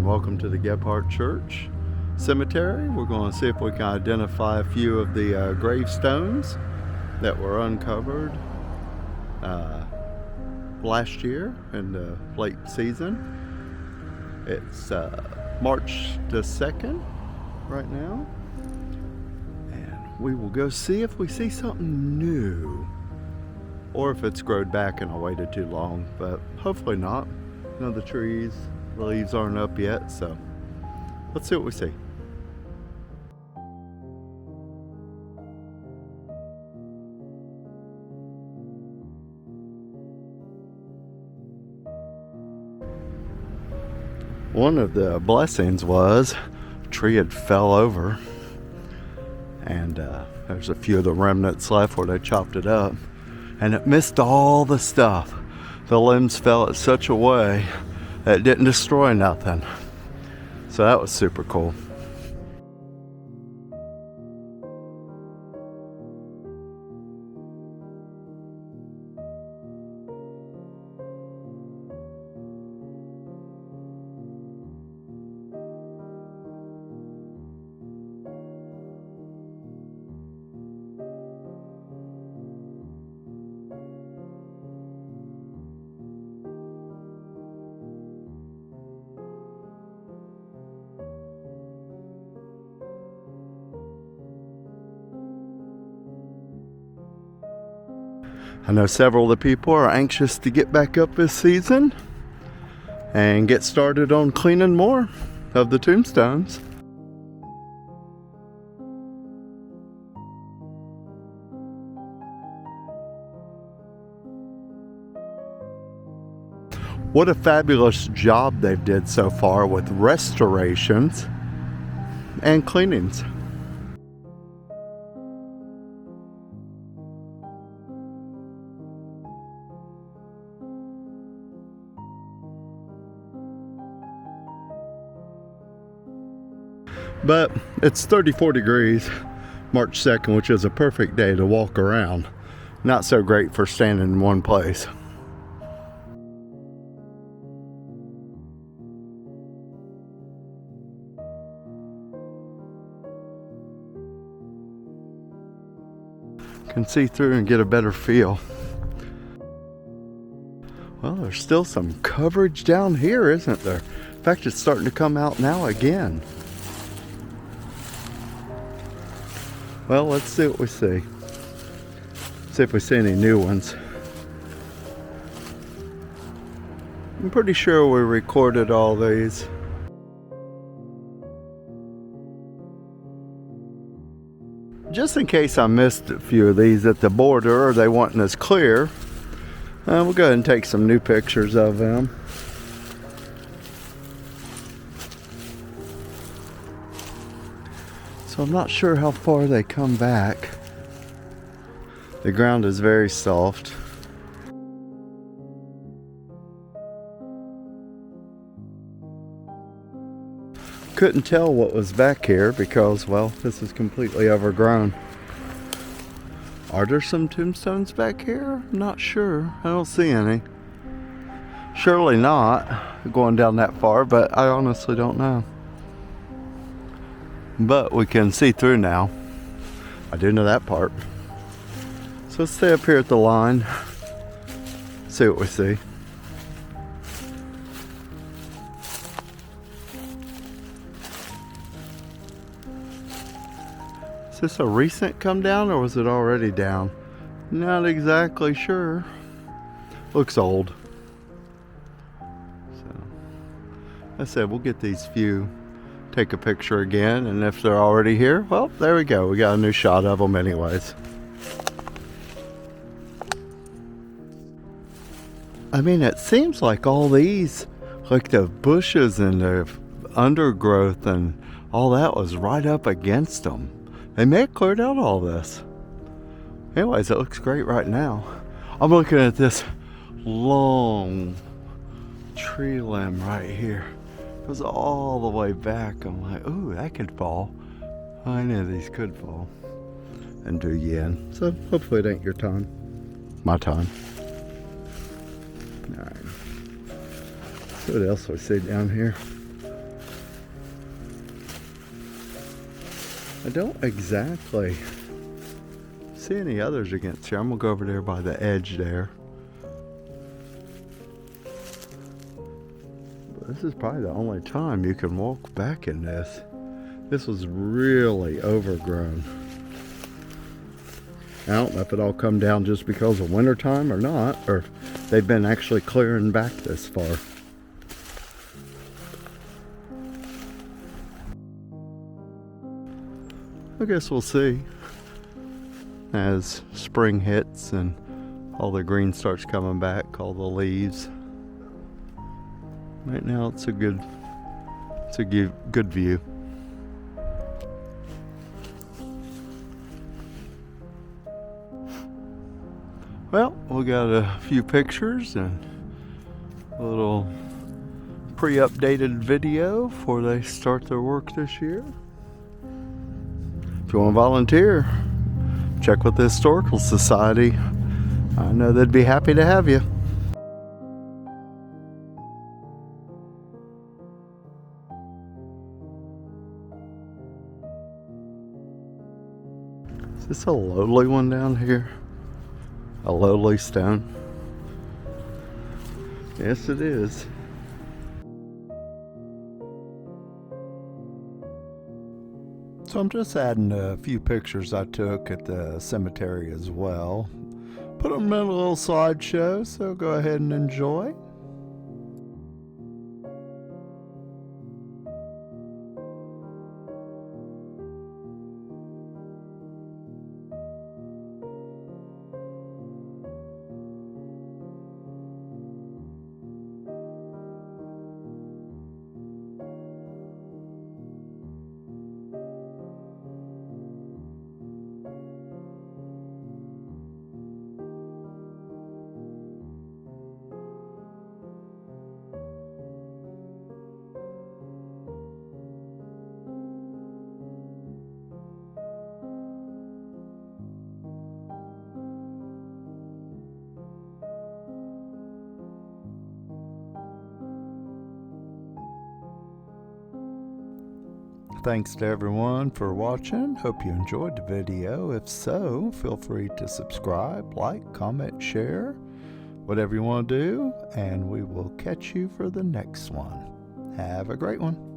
and welcome to the Gebhart Church Cemetery. We're going to see if we can identify a few of the gravestones that were uncovered last year in the late season. It's March the 2nd right now, and we will go see if we see something new or if it's growed back and I waited too long, but hopefully not. You know, the trees, the leaves aren't up yet, so let's see what we see. One of the blessings was a tree had fell over, and there's a few of the remnants left where they chopped it up, and it missed all the stuff. The limbs fell at such a way that it didn't destroy nothing. So that was super cool. I know several of the people are anxious to get back up this season and get started on cleaning more of the tombstones. What a fabulous job they've did so far with restorations and cleanings. But it's 34 degrees March 2nd, which is a perfect day to walk around. Not so great for standing in one place. Can see through and get a better feel. Well, there's still some coverage down here, isn't there? In fact, it's starting to come out now again. Well, let's see what we see. See if we see any new ones. I'm pretty sure we recorded all these. Just in case I missed a few of these at the border or they weren't as clear, we'll go ahead and take some new pictures of them. So I'm not sure how far they come back. The ground is very soft. Couldn't tell what was back here because, well, this is completely overgrown. Are there some tombstones back here? I'm not sure. I don't see any. Surely not going down that far, but I honestly don't know. But we can see through now. I do know that part. So let's stay up here at the line. See what we see. Is this a recent come down or was it already down? Not exactly sure. Looks old. So, I said we'll get these few. Take a picture again, and if they're already here, well, there we go. We got a new shot of them anyways. I mean, it seems like all these, like the bushes and the undergrowth and all that was right up against them. They may have cleared out all this. Anyways, it looks great right now. I'm looking at this long tree limb right here. Goes all the way back. I'm like, ooh, that could fall. I know these could fall and do you in. So hopefully it ain't your time. My time. Alright. See what else we see down here. I don't exactly see any others against here. I'm gonna go over there by the edge there. This is probably the only time you can walk back in this. This was really overgrown. I don't know if it all come down just because of winter time or not, or if they've been actually clearing back this far. I guess we'll see as spring hits and all the green starts coming back, all the leaves. Right now it's a good view. Well, we got a few pictures and a little pre-updated video before they start their work this year. If you want to volunteer, check with the Historical Society. I know they'd be happy to have you. Is this a lowly one down here? A lowly stone? Yes, it is. So I'm just adding a few pictures I took at the cemetery as well. Put them in a little slideshow, so go ahead and enjoy. Thanks to everyone for watching. Hope you enjoyed the video. If so, feel free to subscribe, like, comment, share, whatever you want to do, and we will catch you for the next one. Have a great one.